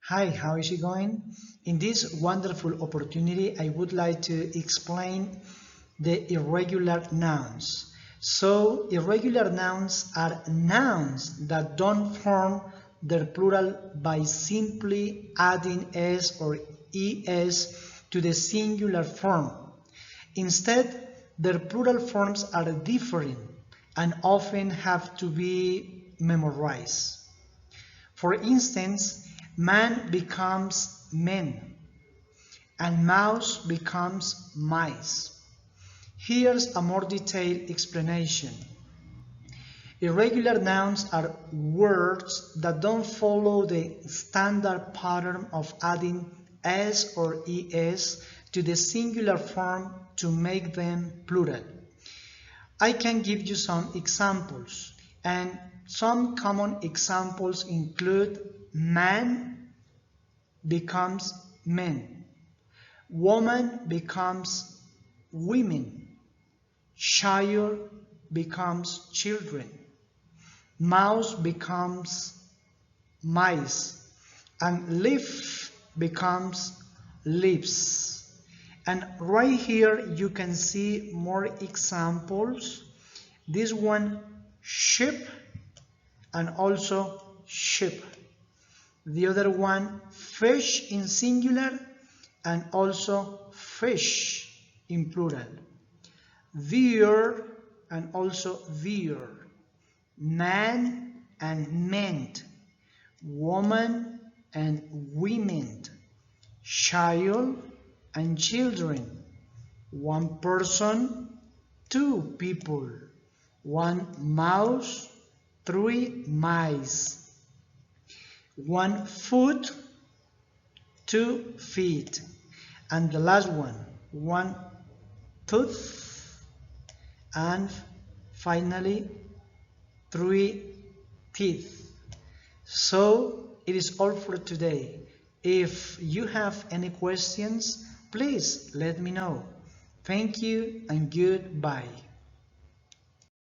Hi, how is it going? In this wonderful opportunity, I would like to explain the irregular nouns. So, irregular nouns are nouns that don't form their plural by simply adding s or es to the singular form. Instead, their plural forms are different and often have to be memorized. For instance, man becomes men and mouse becomes mice. Here's a more detailed explanation. Irregular nouns are words that don't follow the standard pattern of adding s or es to the singular form to make them plural. I can give you some examples, and some common examples include man becomes men, woman becomes women, child becomes children, mouse becomes mice, and leaf becomes leaves. And right here you can see more examples. This one, sheep, and also sheep. The other one, fish in singular and also fish in plural. Deer and also deer. Man and men. Woman and women. Child and children. One person, two people. One mouse, three mice. One foot, 2 feet. And the last one tooth, and finally 3 teeth. So it is all for today. If you have any questions, please let me know. Thank you and goodbye.